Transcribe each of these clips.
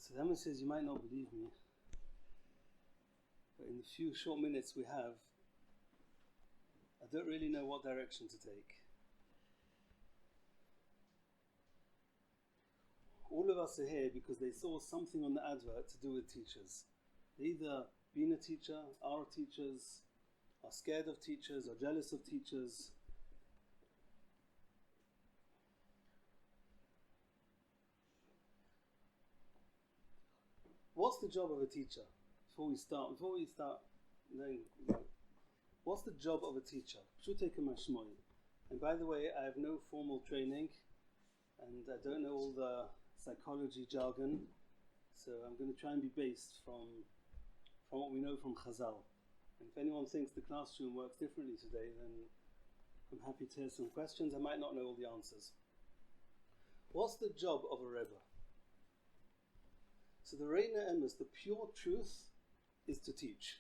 So the Rebbe says, you might not believe me, but in the few short minutes we have, I don't really know what direction to take. All of us are here because they saw something on the advert to do with teachers. They either been a teacher, are teachers, are scared of teachers, are jealous of teachers. What's the job of a teacher? Before we start knowing, what's the job of a teacher? And by the way, I have no formal training and I don't know all the psychology jargon, so I'm going to try and be based from what we know from Chazal. And if anyone thinks the classroom works differently today, then I'm happy to hear some questions. I might not know all the answers. What's the job of a Rebbe? So the Reina Emes, the pure truth, is to teach.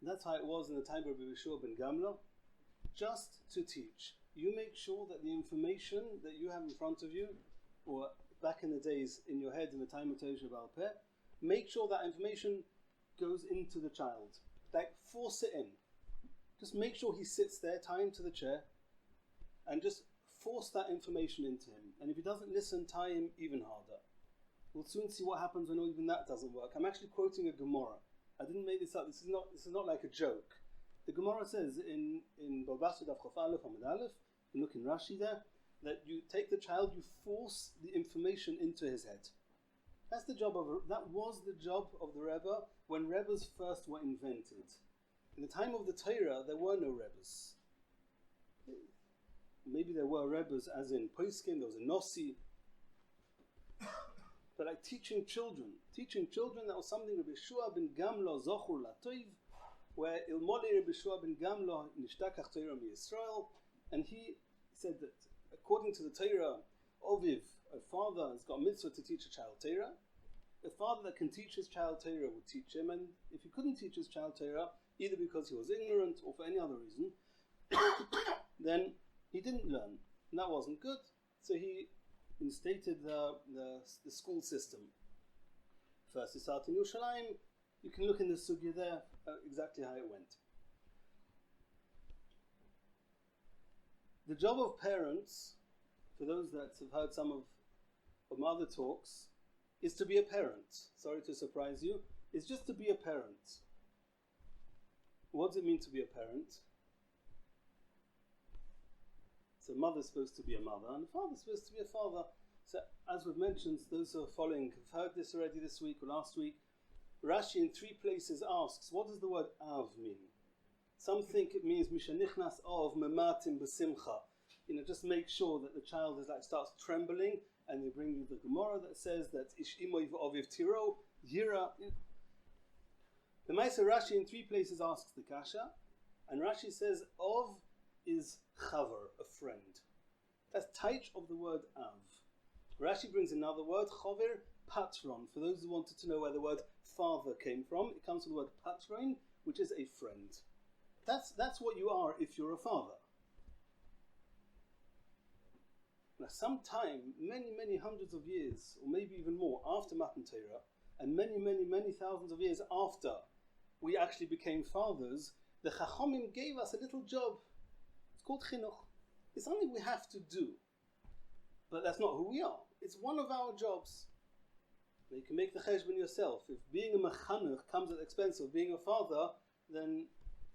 And that's how it was in the time of Rabbi Yeshua ben Gamla, just to teach. You make sure that the information that you have in front of you, or back in the days in your head in the time of Torah Baal Peh, make sure that information goes into the child. Like, force it in. Just make sure he sits there, tie him to the chair, and just force that information into him. And if he doesn't listen, tie him even harder. We'll soon see what happens when even that doesn't work. I'm actually quoting a Gemara. I didn't make this up. This is not like a joke. The Gemara says in Babasud Daf Chaf Aleph Amud Aleph, you look in Rashi there, that you take the child, you force the information into his head. That was the job of the Rebbe when Rebbes first were invented. In the time of the Torah, there were no Rebbes. Maybe there were Rebbes, as in Poiskim, there was a Nossi. But like teaching children, that was something Rabbi Yeshua ben Gamla Zochur Latoiv, where Ilmoli Rabbi Yeshua ben Gamla Nishtakach Torah UMesorah, and he said that according to the Torah, Oviv, a father, has got a mitzvah to teach a child Torah. A father that can teach his child Torah would teach him, and if he couldn't teach his child Torah, either because he was ignorant or for any other reason, then he didn't learn, and that wasn't good. So he instated the school system. First, it started in Yerushalayim. You can look in the sugya there exactly how it went. The job of parents, for those that have heard some of my other talks, is to be a parent. Sorry to surprise you. It's just to be a parent. What does it mean to be a parent? So a mother's supposed to be a mother, and a father's supposed to be a father. So as we've mentioned, those who are following have heard this already this week or last week. Rashi in 3 places asks, what does the word av mean? Some think it means mishanichnas av mematim b'simcha. Just make sure that the child starts trembling, and they bring you the Gemara that says that ish imoy v'oviv tiro yira. The Ma'aser Rashi in 3 places asks the kasha, and Rashi says of is chaver, a friend. That's taich of the word av. Rashi brings another word, chover, patron. For those who wanted to know where the word father came from, it comes from the word patron, which is a friend. That's what you are if you're a father. Now, sometime, many hundreds of years, or maybe even more, after Matan Torah, and many thousands of years after we actually became fathers, the Chachomim gave us a little job. It's called chinuch. It's something we have to do. But that's not who we are. It's one of our jobs. You can make the cheshbon yourself. If being a mechanech comes at the expense of being a father, then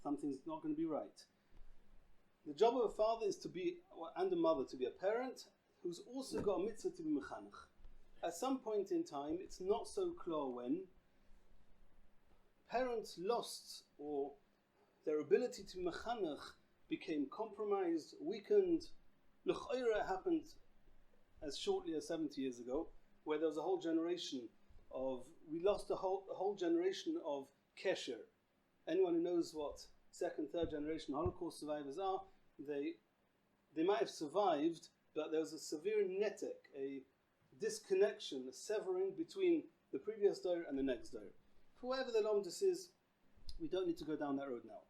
something's not going to be right. The job of a father is to be, and a mother, to be a parent who's also got a mitzvah to be mechanech. At some point in time, it's not so clear when parents lost, or their ability to mechanech became compromised, weakened. L'chayra happened as shortly as 70 years ago, where there was a whole generation we lost a whole generation of kesher. Anyone who knows what 2nd, 3rd generation Holocaust survivors are, they might have survived, but there was a severe netek, a disconnection, a severing between the previous dor and the next dor. For whatever the lomdus is, we don't need to go down that road now.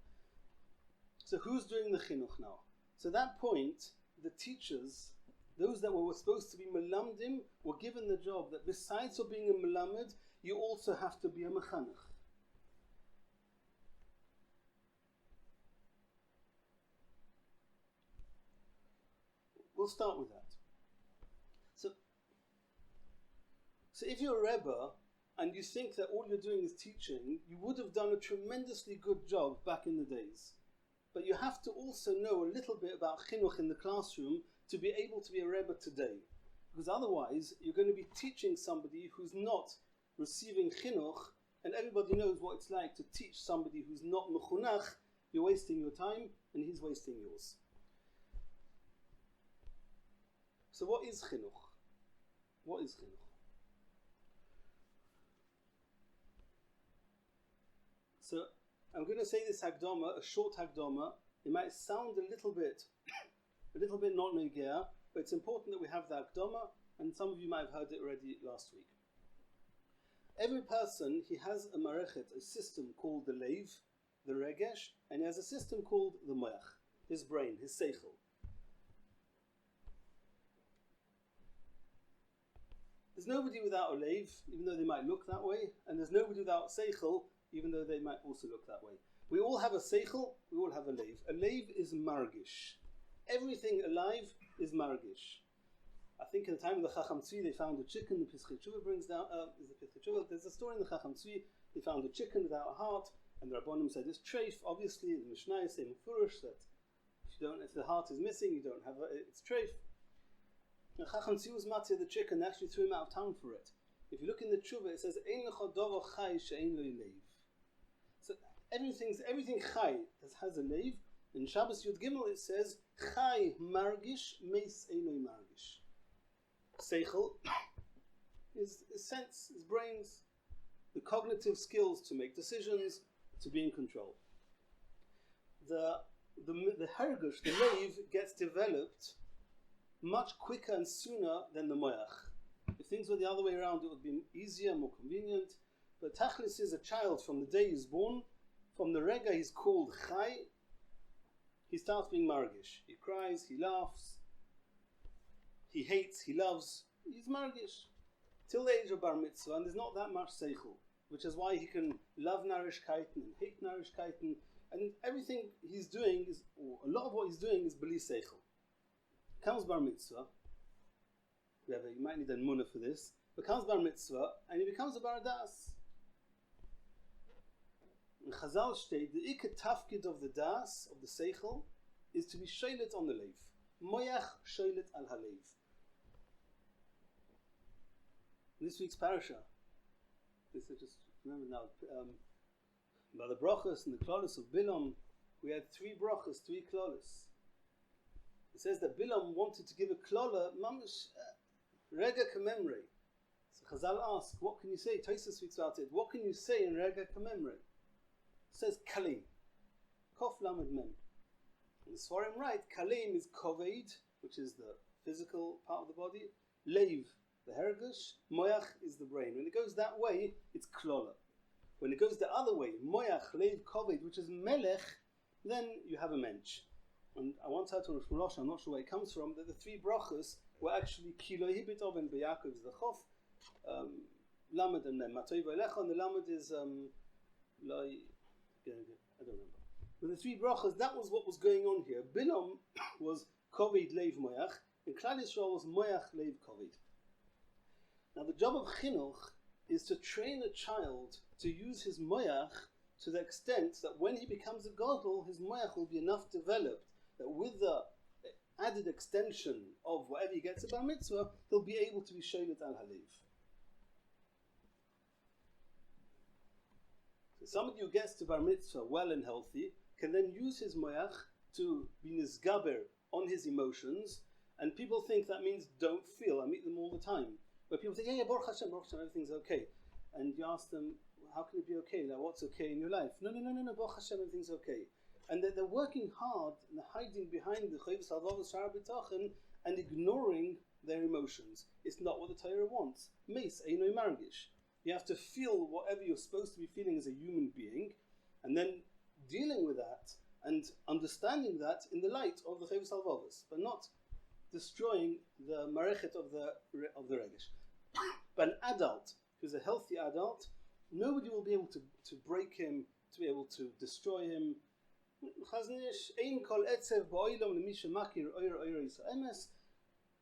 So who's doing the chinuch now? So at that point, the teachers, those that were supposed to be melamdim were given the job that besides for being a melamed, you also have to be a mechanech. We'll start with that. So if you're a Rebbe and you think that all you're doing is teaching, you would have done a tremendously good job back in the days. But you have to also know a little bit about chinuch in the classroom to be able to be a Rebbe today. Because otherwise, you're going to be teaching somebody who's not receiving chinuch, and everybody knows what it's like to teach somebody who's not mechunach. You're wasting your time, and he's wasting yours. So what is chinuch? What is chinuch? So I'm going to say this Hagdama, a short Hagdama. It might sound a little bit not negea, but it's important that we have the Hagdama, and some of you might have heard it already last week. Every person, he has a marechet, a system called the leiv, the regesh, and he has a system called the moach, his brain, his seichel. There's nobody without a leiv, even though they might look that way, and there's nobody without seichel, even though they might also look that way. We all have a seichel, we all have a leiv. A leiv is margish. Everything alive is margish. I think in the time of the Chacham Tzvi they found a chicken, the Pischei Tshuva brings down, there's a story in the Chacham Tzvi, they found a chicken without a heart, and the Rabbonim said it's treif. Obviously the Mishnah is saying Mufurish that if the heart is missing, you don't have it's treif. And Chacham Tzvi was matir the chicken, they actually threw him out of town for it. If you look in the Tshuva, it says Ein lecha dover chai she'ein lo leiv. So everything chai has a leiv. In Shabbos Yud Gimel it says chai margish meis einoi margish. Seichel is sense, is brains, the cognitive skills to make decisions, to be in control. The hergush, the leiv, gets developed much quicker and sooner than the moach. If things were the other way around, it would be easier, more convenient. But Tachlis is a child from the day he's born. From the rega he's called chai, he starts being margish. He cries, he laughs, he hates, he loves. He's margish till the age of bar mitzvah, and there's not that much seichel, which is why he can love narishkeiten and hate narishkeiten, and everything he's doing is, or a lot of what he's doing is beli seichel. Comes bar mitzvah. You might need a munah for this. But comes bar mitzvah, and he becomes a bar das. In Chazal state, the ikar tafkid of the das, of the seichel, is to be sheilet on the leiv. Moyach sheilet al haleiv. This week's parasha, this is just remember now, by the brachas and the klolos of Bilam, we had 3 brachas, 3 klolos. It says that Bilam wanted to give a klola, mamish, rega kamemre. So Chazal asked, what can you say? Tosfos speaks about it. What can you say in rega kamemre? It says kalim, kof lamed mem. And the Sfarim write, kalim is koved, which is the physical part of the body, leiv, the hergush, moyach is the brain. When it goes that way, it's klola. When it goes the other way, moyach, leiv, koved, which is melech, then you have a mensch. And I once heard from Rosh, I'm not sure where it comes from, that the 3 brachas were actually kilo hibitov and beyakov is the chof, lamed and mem. Matoi v'elecha, and the lamed is loy. I don't remember. With the 3 brachas, that was what was going on here. Bilam was koved leiv moyach, and Klal Yisrael was moyach leiv koved. Now the job of chinuch is to train a child to use his moyach to the extent that when he becomes a gadol, his moyach will be enough developed that with the added extension of whatever he gets about mitzvah, he'll be able to be sheilet al haleiv. So somebody who gets to bar mitzvah well and healthy can then use his moyach to be nizgaber on his emotions, and people think that means don't feel. I meet them all the time, where people say, yeah, Baruch Hashem, everything's okay. And you ask them, how can it be okay? Like, what's okay in your life? No, Baruch Hashem, everything's okay. And they're working hard and hiding behind the Chayvus Halvavos Shara B'Tachin and ignoring their emotions. It's not what the Torah wants. Meis einoi margish. You have to feel whatever you're supposed to be feeling as a human being, and then dealing with that and understanding that in the light of the Chayvus Halvavos, but not destroying the marichet of the regesh. But an adult, who's a healthy adult, nobody will be able to break him, to be able to destroy him.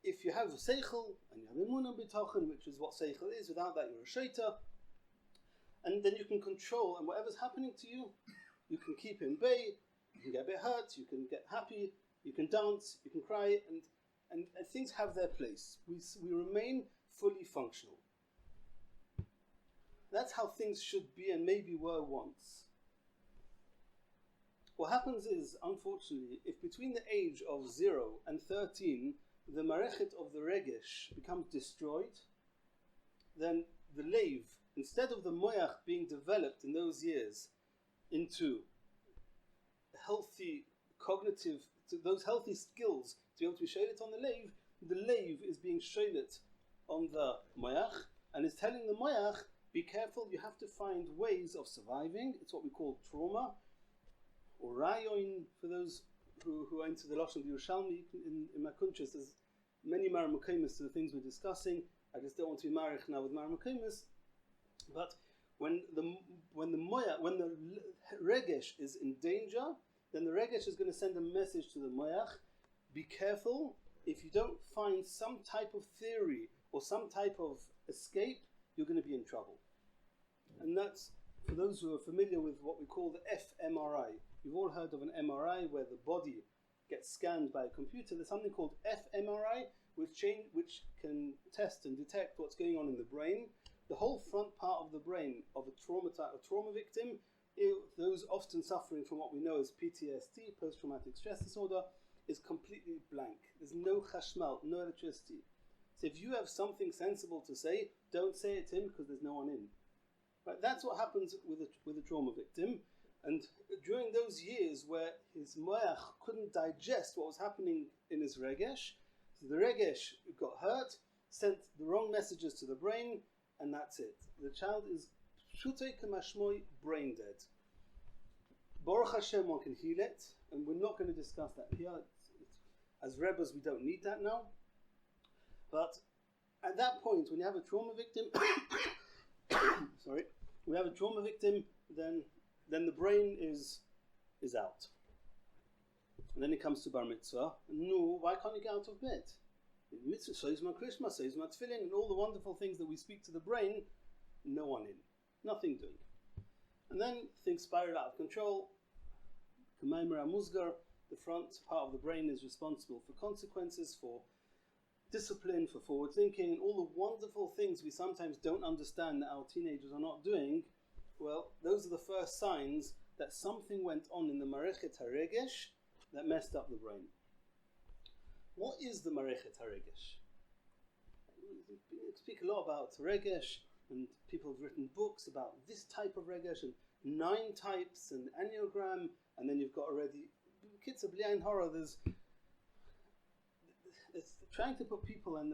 If you have a seichel and you have emunah b'tochen, which is what seichel is, without that you're a shaita, and then you can control, and whatever's happening to you, you can keep in bay, you can get a bit hurt, you can get happy, you can dance, you can cry, and things have their place. We remain fully functional. That's how things should be and maybe were once. What happens is, unfortunately, if between the age of 0 and 13 the marechet of the regesh becomes destroyed, then the leiv, instead of the moyach being developed in those years into healthy cognitive, those healthy skills to be able to be shaylet on the leiv is being shaylet on the moyach, and is telling the moyach, be careful, you have to find ways of surviving. It's what we call trauma, or rayon, for those who are into the Lashon of the Yerushalmi. In my kuntres, there's many maramukimis to the things we're discussing. I just don't want to be marich now with maramukimis. But when the regesh is in danger, then the regesh is going to send a message to the moyach: be careful. If you don't find some type of theory or some type of escape, you're going to be in trouble. And that's for those who are familiar with what we call the fMRI. You've all heard of an MRI where the body gets scanned by a computer. There's something called fMRI, which can test and detect what's going on in the brain. The whole front part of the brain of a trauma victim, those often suffering from what we know as PTSD, post-traumatic stress disorder, is completely blank. There's no chashmal, no electricity. So if you have something sensible to say, don't say it to him because there's no one in. Right? That's what happens with a trauma victim. And during those years where his moyach couldn't digest what was happening in his regesh, so the regesh got hurt, sent the wrong messages to the brain, and that's it. The child is pshutei k'mashmoi, brain dead. Baruch Hashem, one can heal it, and we're not going to discuss that here. As Rebbes, we don't need that now. But at that point, when you have a trauma victim, then the brain is out. And then it comes to bar mitzvah. No, why can't you get out of bed? Mitzvah, soizma krishma, soizma tefillin, and all the wonderful things that we speak to the brain, no one in, nothing doing. And then things spiral out of control. K'maimer amuzgar, the front part of the brain is responsible for consequences, for discipline, for forward thinking, and all the wonderful things we sometimes don't understand that our teenagers are not doing. Well, those are the first signs that something went on in the marechet haregesh that messed up the brain. What is the marechet haregesh? We speak a lot about regesh, and people have written books about this type of regesh, and 9 types, and enneagram, and then you've got already kids of blind horror. It's trying to put people and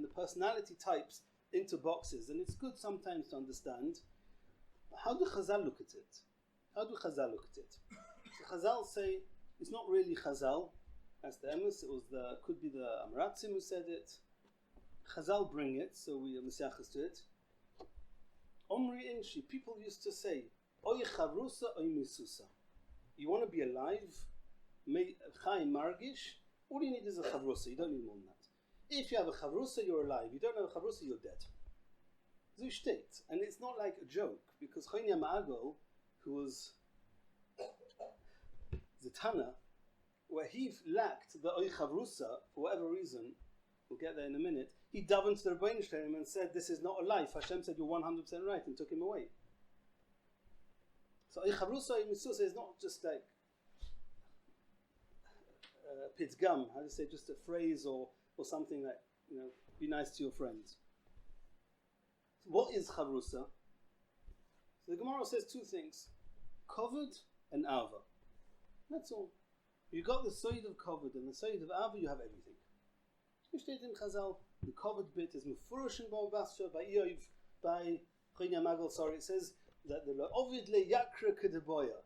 the personality types into boxes, and it's good sometimes to understand. How do Chazal look at it? So Chazal say it's not really Chazal. That's the emes. Could be the Amratzim who said it. Chazal bring it, so we are mesiachas to it. Omri inshi, people used to say, Oy chavrusa, oy misusa. You want to be alive, chai margish. All you need is a chavrusa. You don't need more than that. If you have a chavrusa, you're alive. You don't have a chavrusa, you're dead. So steht. And it's not like a joke, because Chonya Ma'agol, who was the Tana, where he lacked the Oy Chavrusa, for whatever reason, we'll get there in a minute, he davened to the Rebbeinu Shalom and said, this is not a life. Hashem said, you're 100% right, and took him away. So Oy Chavrusa, Oy Misusa is not just like pitgam, how to say, just a phrase or something like, be nice to your friends. What is chavrusa? So the Gemara says 2 things: kovod and ava. That's all. You got the soid of kovod and the soid of ava, you have everything. You state in Chazal, the kovod bit is mufurish in Basha by Iyov, by Chonya Magol. Sorry, it says that the ovid le yakra kedeboya.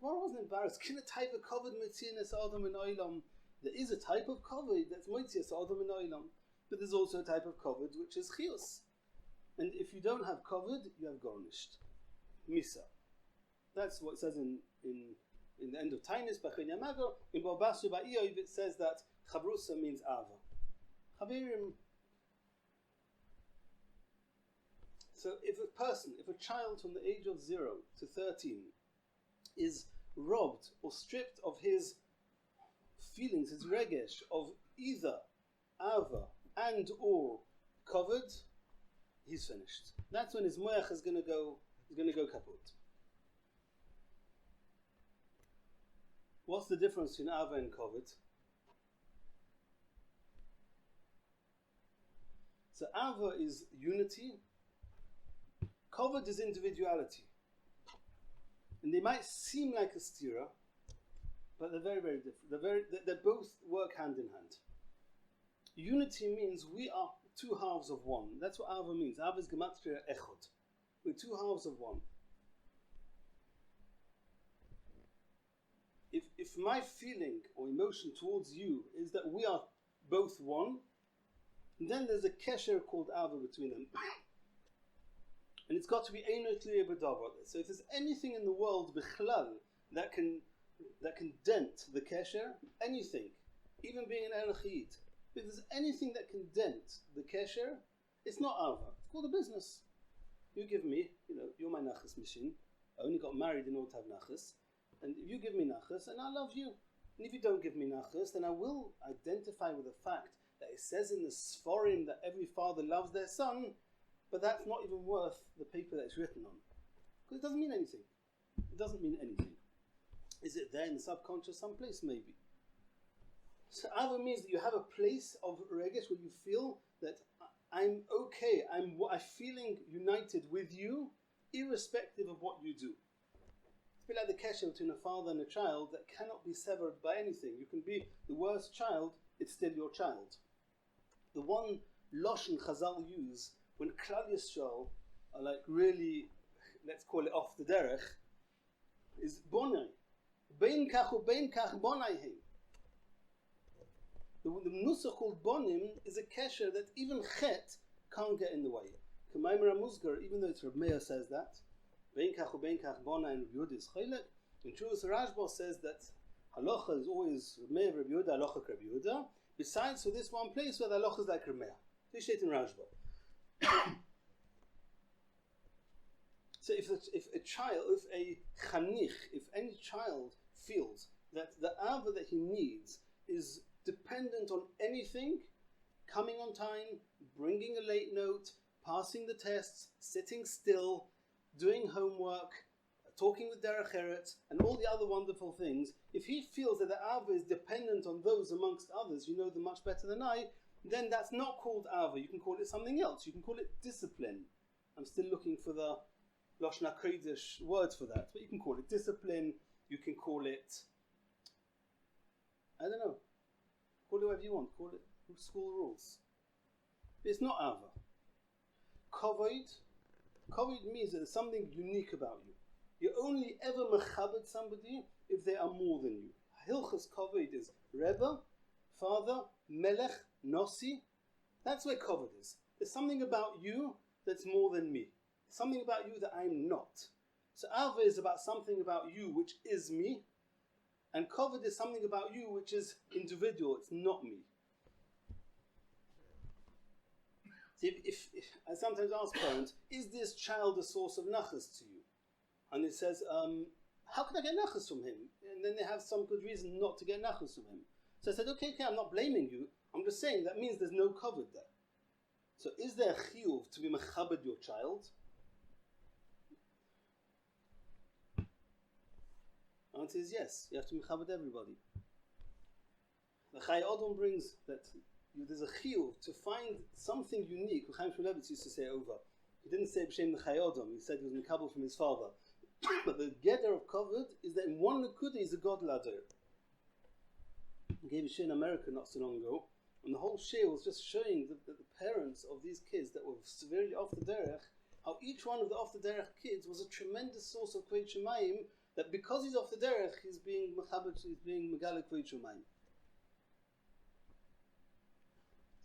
Gemara wasn't embarrassed. Kina type of kovod mitzinas adam and oilam. There is a type of kavod that's moitzias adam in oilam, but there's also a type of kavod which is chiyus. And if you don't have kavod, you have garnished. Misa. That's what it says in the end of Tainus, Bachin Yamago. In Barbasu Ba'iyov, it says that Chavrusa means Ava. Chavirim. So if a child from the age of 0 to 13 is robbed or stripped of his feelings, his regesh, of either Ava and or kavod, he's finished. That's when his moyach is going to go kaput. What's the difference between Ava and kavod? So Ava is unity, kavod is individuality. And they might seem like a stira, but they're very, very different. They both work hand in hand. Unity means we are two halves of one. That's what Ava means. Ava is gematria echod. We're two halves of one. If my feeling or emotion towards you is that we are both one, then there's a kesher called Ava between them. And it's got to be einotli b'davar. So if there's anything in the world bichlal that can dent the kesher, anything, even being an elachid, if there's anything that can dent the kesher, it's not Ava. It's called a business. You give me, you're my nachas machine. I only got married in order to have nachas. And if you give me nachas, and I love you. And if you don't give me nachas, then I will identify with the fact that it says in the Sforim that every father loves their son, but that's not even worth the paper that it's written on. Because it doesn't mean anything. It doesn't mean anything. Is it there in the subconscious someplace? Maybe. So Ava means that you have a place of regesh where you feel that I'm okay, I'm feeling united with you, irrespective of what you do. It's a bit like the kesher between a father and a child that cannot be severed by anything. You can be the worst child, it's still your child. The one Lashon Chazal use when Klal Yisrael are like really, let's call it off the derech, is bonai. Bein kach u bein kach bonai him. The nusach called bonim is a kesher that even chet can't get in the way. K'maimer HaMuzgar, even though it's Rabbi Meir says that, bein kach u bein kach bonai and Rabbi Yehuda is chaylik. And Truus Rashba says that halacha is always Rabbi Meir, Rabbi Yehuda, halacha Rabbi Yehuda. Besides for this one place where the halacha is like Rabbi Meir. This shit in Rashba. So if a child, if a chanich, if any child feels that the ava that he needs is dependent on anything, coming on time, bringing a late note, passing the tests, sitting still, doing homework, talking with Derech Eretz, and all the other wonderful things, if he feels that the ava is dependent on those amongst others, you know them much better than I, then that's not called ava. You can call it something else. You can call it discipline. I'm still looking for the Lashon HaKodesh words for that, but you can call it discipline. You can call it, I don't know, call it whatever you want. Call it school rules. It's not ava. Kavod means that there's something unique about you. You only ever mechabed somebody if they are more than you. Hilchas kavod is Rebbe, father, melech, Nossi, that's where kavod is. There's something about you that's more than me. Something about you that I'm not. So Ava is about something about you which is me, and kavod is something about you which is individual, it's not me. So if I sometimes ask parents, is this child a source of nachas to you? And it says, how can I get nachas from him? And then they have some good reason not to get nachas from him. So I said, okay, I'm not blaming you. I'm just saying that means there's no kavod there. So is there a chiyuv to be mechabed your child? The answer is yes. You have to mechabed everybody. The Chai Odom brings that there's a chiyuv to find something unique. Chaim Shmulevitz used to say over. He didn't say b'shem the Chai Odom. He said he was mekabel from his father. But the gather of kavod is that in one nekuda is a god ladder. I gave a shir in America not so long ago, and the whole shir was just showing the parents of these kids that were severely off the derech, how each one of the off the derech kids was a tremendous source of kveit shemayim, that because he's off the derech, he's being megala kveit shemayim.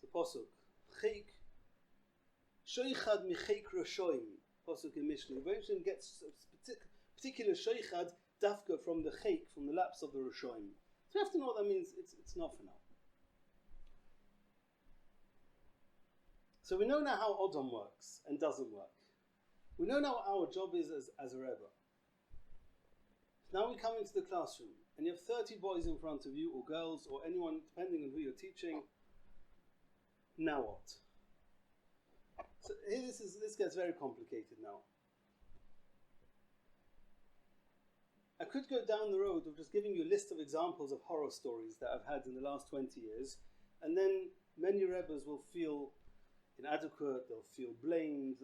the Pasuk, Chek, Shoichad michek Roshoim, Pasuk in Mishnah. Roshoim gets a particular Shoichad dafka from the Chek, from the laps of the Roshoim. So you have to know what that means. It's not for now. So we know now how Odom works and doesn't work. We know now what our job is as a Rebbe. Now we come into the classroom and you have 30 boys in front of you, or girls, or anyone, depending on who you're teaching. Now what? So here this gets very complicated now. I could go down the road of just giving you a list of examples of horror stories that I've had in the last 20 years, and then many Rebbes will feel inadequate, they'll feel blamed,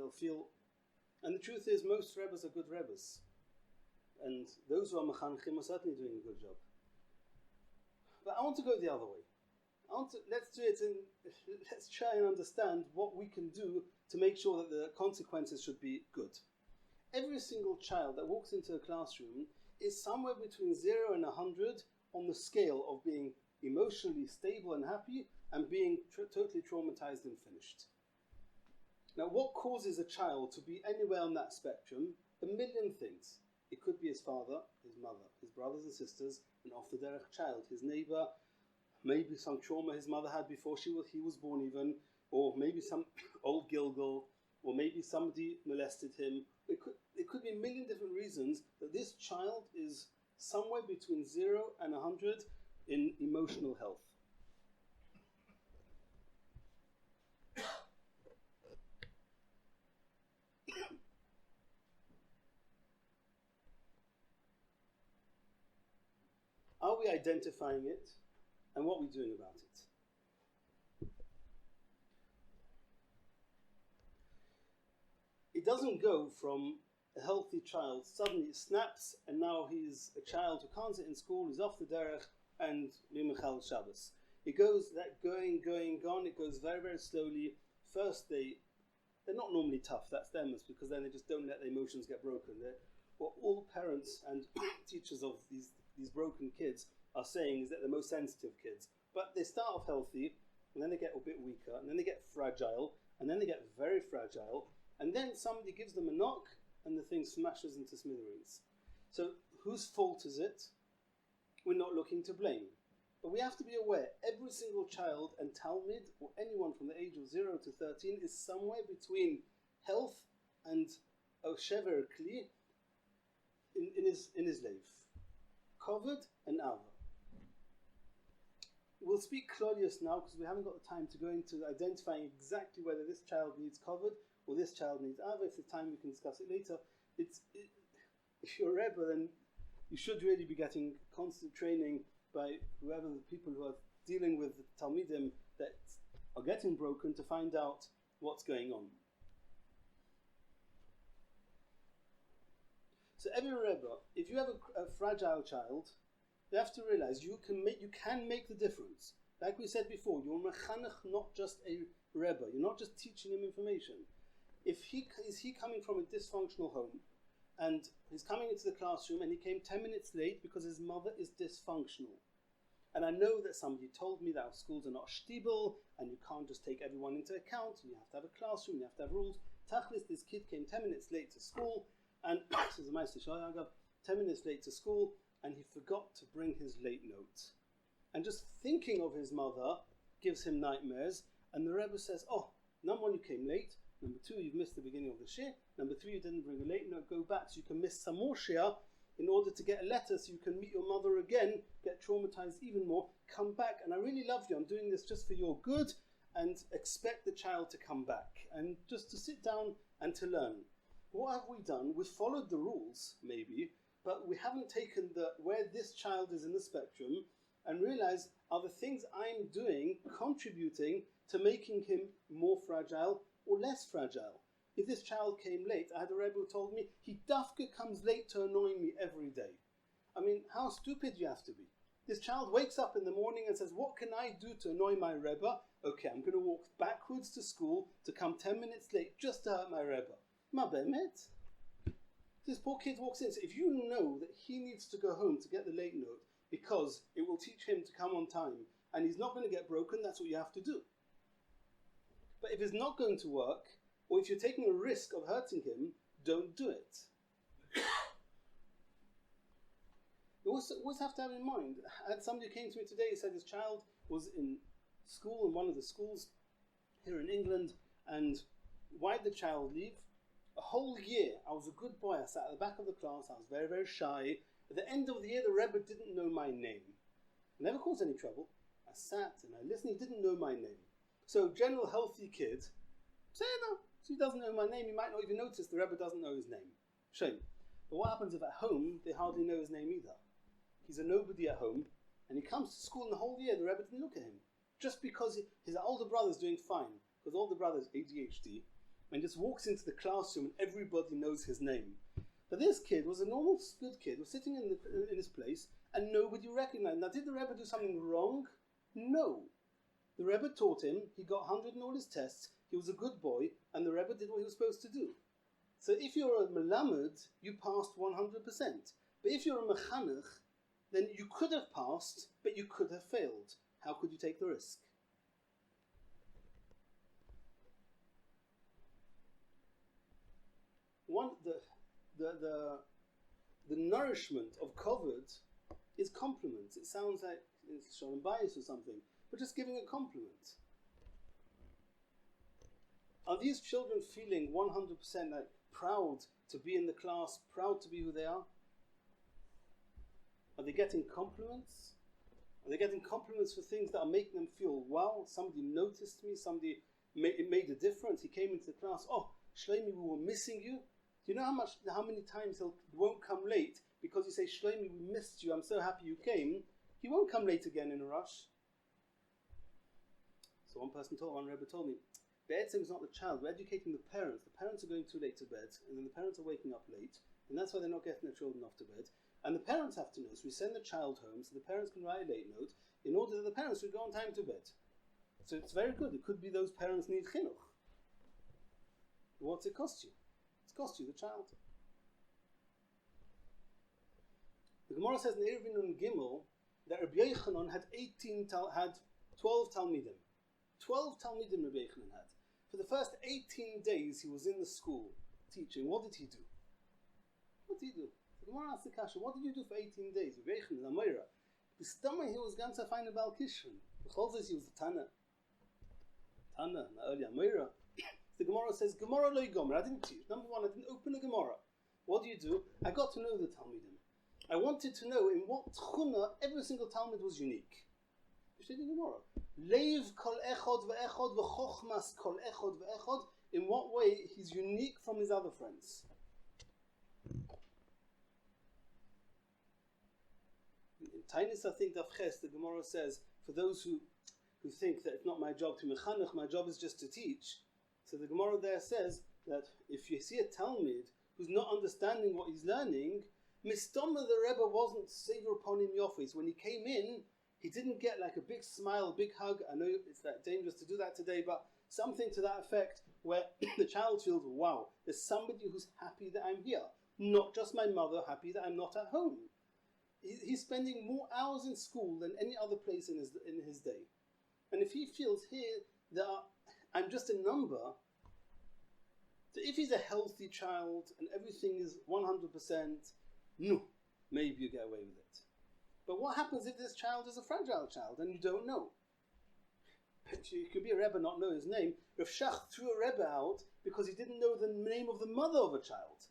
and the truth is most Rebbes are good Rebbes. And those who are mechanchim are certainly doing a good job. But I want to go the other way. Let's try and understand what we can do to make sure that the consequences should be good. Every single child that walks into a classroom is somewhere between 0 and 100 on the scale of being emotionally stable and happy and being totally traumatized and finished. Now, what causes a child to be anywhere on that spectrum? A million things. It could be his father, his mother, his brothers and sisters, an off-the-derech child, his neighbor, maybe some trauma his mother had before he was born even, or maybe some old Gilgal, or maybe somebody molested him. It could be a million different reasons that this child is somewhere between 0 and 100 in emotional health. Are we identifying it, and what are we doing about it? It doesn't go from a healthy child, suddenly it snaps, and now he's a child who can't sit in school, he's off the derech, and Mimachal Shabbos. It goes that going, it goes very, very slowly. First they're not normally tough, that's them, it's because then they just don't let their emotions get broken. What all parents and teachers of these broken kids are saying is that they're the most sensitive kids. But they start off healthy, and then they get a bit weaker, and then they get fragile, and then they get very fragile, and then somebody gives them a knock, and the thing smashes into smithereens. So whose fault is it? We're not looking to blame. But we have to be aware, every single child and Talmid, or anyone from the age of 0 to 13, is somewhere between health and a shever kli in his life. Covered and Ava. We'll speak Claudius now because we haven't got the time to go into identifying exactly whether this child needs covered or this child needs Ava. If the time we can discuss it later. If you're a Rebbe, then you should really be getting constant training by whoever the people who are dealing with the Talmidim that are getting broken to find out what's going on. So every Rebbe, if you have a fragile child, you have to realize you can make the difference. Like we said before, you're mechanech, not just a Rebbe. You're not just teaching him information. Is he coming from a dysfunctional home, and he's coming into the classroom and he came 10 minutes late because his mother is dysfunctional. And I know that somebody told me that our schools are not shtibel, and you can't just take everyone into account, and you have to have a classroom, you have to have rules. Tachlis, this kid came 10 minutes late to school, and this is a Meister Shayagav, 10 minutes late to school, and he forgot to bring his late note. And just thinking of his mother gives him nightmares, and the Rebbe says, oh, number one, you came late, number two, you've missed the beginning of the shir, number three, you didn't bring a late note, go back so you can miss some more shir in order to get a letter so you can meet your mother again, get traumatized even more, come back, and I really love you, I'm doing this just for your good, and expect the child to come back, and just to sit down and to learn. What have we done? We've followed the rules, maybe, but we haven't taken where this child is in the spectrum and realized, are the things I'm doing contributing to making him more fragile or less fragile? If this child came late, I had a Rebbe who told me, he dafka comes late to annoy me every day. I mean, how stupid you have to be. This child wakes up in the morning and says, what can I do to annoy my Rebbe? Okay, I'm going to walk backwards to school to come 10 minutes late just to hurt my Rebbe. Ma bemet. This poor kid walks in. So if you know that he needs to go home to get the late note because it will teach him to come on time and he's not going to get broken, that's what you have to do. if it's not going to work, or if you're taking a risk of hurting him, don't do it. You always have to have in mind. I had somebody who came to me today, he said his child was in school, in one of the schools here in England, and why did the child leave? A whole year, I was a good boy, I sat at the back of the class, I was very, very shy. At the end of the year, the Rebbe didn't know my name. I never caused any trouble. I sat and I listened, he didn't know my name. So, general healthy kid, say no, so he doesn't know my name, he might not even notice the Rebbe doesn't know his name. Shame. But what happens if at home, they hardly know his name either? He's a nobody at home, and he comes to school and the whole year the Rebbe didn't look at him. Just because his older brother's doing fine, because older brother's ADHD, and just walks into the classroom and everybody knows his name. But this kid was a normal, good kid, was sitting in his place, and nobody recognized him. Now, did the Rebbe do something wrong? No. The Rebbe taught him, he got 100 in all his tests, he was a good boy, and the Rebbe did what he was supposed to do. So if you're a melamed, you passed 100%. But if you're a mechanech, then you could have passed, but you could have failed. How could you take the risk? The nourishment of kavod is compliments. It sounds like it's shalom bayis or something, but just giving a compliment. Are these children feeling 100% like proud to be in the class, proud to be who they are? Are they getting compliments? Are they getting compliments for things that are making them feel, wow, somebody noticed me, it made a difference, he came into the class, oh, Shlomi, we were missing you. Do you know how many times he won't come late because you say, Shlomi, we missed you, I'm so happy you came. He won't come late again in a rush. So one Rebbe told me, Be'etzem is not the child, we're educating the parents. The parents are going too late to bed, and then the parents are waking up late, and that's why they're not getting their children off to bed. And the parents have to know, so we send the child home so the parents can write a late note in order that the parents would go on time to bed. So it's very good. It could be those parents need chinuch. What's it cost you? It's cost you the child. The Gemara says in Eruvin and Gimel that Rabbi Yochanan had 12 Talmidim. 12 Talmidim Rabbi Yochanan had. For the first 18 days he was in the school teaching. What did he do? What did he do? The Gemara asked the Kasha, what did you do for 18 days? Rabbi Yochanan, Amayra. The stomach he was going to find a Baal Kishrin. The Cholzes he was the Tana. Tana, na early Amayra. The Gemara says, Gemara loy gomer. I didn't teach. Number one, I didn't open a Gemara. What do? I got to know the Talmidim. I wanted to know in what tchuna every single Talmud was unique. You the Gemara. Leiv kol echod ve'echod v'chochmas kol echod ve'echod. In what way he's unique from his other friends. In Tainis, I think, Daf Ches, the Gemara says, for those who think that it's not my job to mechanech, my job is just to teach. So the Gemara there says that if you see a Talmud who's not understanding what he's learning, Mistoma the Rebbe wasn't savor upon him yofis. When he came in, he didn't get like a big smile, a big hug. I know it's that dangerous to do that today, but something to that effect where the child feels, wow, there's somebody who's happy that I'm here. Not just my mother happy that I'm not at home. He's spending more hours in school than any other place in his day. And if he feels here that I'm just a number, so if he's a healthy child and everything is 100%, no, maybe you get away with it. But what happens if this child is a fragile child and you don't know? It could be a Rebbe not know his name. Rav Shach threw a Rebbe out because he didn't know the name of the mother of a child.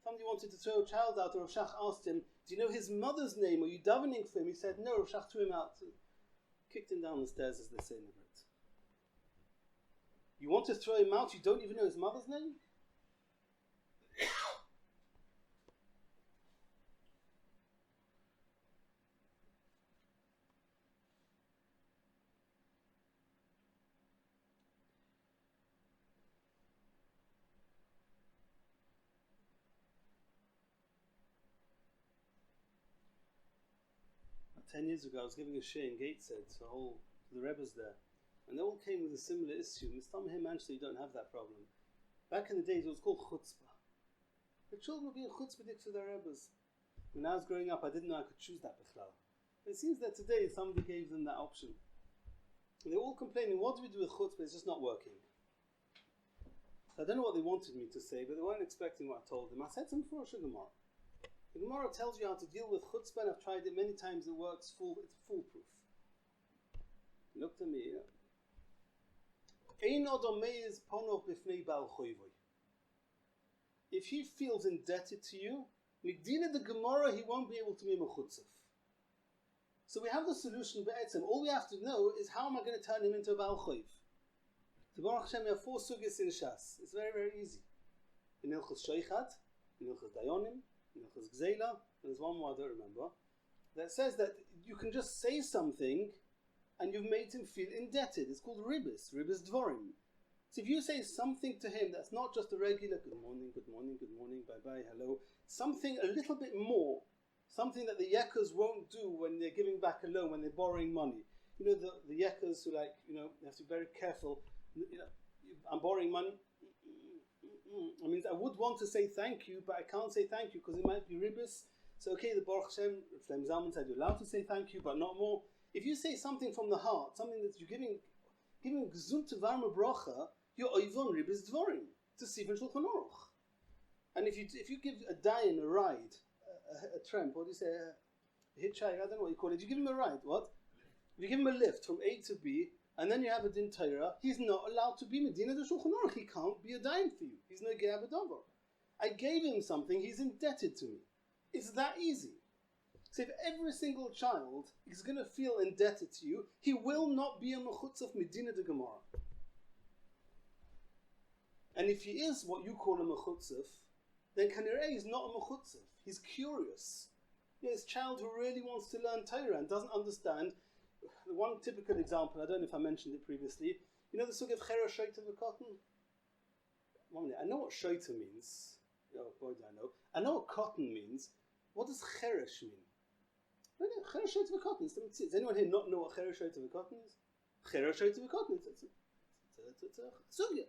Somebody wanted to throw a child out, and Rav Shach asked him, do you know his mother's name? Are you davening for him? He said, no. Rav Shach threw him out. Kicked him down the stairs, as they say in the Brit. You want to throw him out, you don't even know his mother's name? 10 years ago, I was giving a share in Gateshead to the Rebbes there, and they all came with a similar issue. Mistam here Manchester, you don't have that problem. Back in the days, it was called chutzpah. The children were being chutzpahdik to their Rebbes. When I was growing up, I didn't know I could choose that bichlal. But it seems that today somebody gave them that option. And they're all complaining, what do we do with chutzpah? It's just not working. I don't know what they wanted me to say, but they weren't expecting what I told them. I said some Furush Gemara. The Gemara tells you how to deal with chutzpah, and I've tried it many times. It works it's foolproof. Look at me. If he feels indebted to you, Medina the Gemara, he won't be able to be mechutzaf. So we have the solution be'etzem. All we have to know is how am I going to turn him into a Baal Choiv? So Baruch Hashem, we have 4 sugis in Shas. It's very, very easy. In Ilchus Sheichat, in Ilchus Dayonim, in Ilchus Gzeila, and there's one more I don't remember, that says that you can just say something and you've made him feel indebted. It's called ribis dvorim. So if you say something to him that's not just a regular good morning, bye-bye, hello, something a little bit more, something that the yekkers won't do when they're giving back a loan, when they're borrowing money. You know, the yekkers who they have to be very careful. I'm borrowing money. I mean, I would want to say thank you, but I can't say thank you because it might be ribis. So okay, the Baruch Hashem, Shlem Zalman said you're allowed to say thank you, but not more. If you say something from the heart, something that you're giving gesund varma bracha, you're oivon ribis dvorim to Sifin Shulchan Aruch. And if you give a dayan a ride, a tramp, what do you say, a hitchhike, I don't know what you call it. You give him a ride, what? If you give him a lift from A to B, and then you have a din Torah, he's not allowed to be Medina the Shulchan Aruch. He can't be a dayan for you. He's no Ge'ah B'Dover. I gave him something, he's indebted to me. It's that easy. So if every single child is going to feel indebted to you, he will not be a mechutzaf Medina de Gemara. And if he is what you call a mechutzaf, then Kanireh is not a mechutzaf. He's curious. This child who really wants to learn Torah and doesn't understand. The one typical example, I don't know if I mentioned it previously, you know the sugya of chera shoita v'cotton? 1 minute, I know what shoita means. Oh boy, do I know. I know what cotton means. What does cheresh mean? No, cheresh shoita v'cotton. Does anyone here not know what cheresh shoita v'cotton is? Cheresh shoita v'cotton. It's a sugya.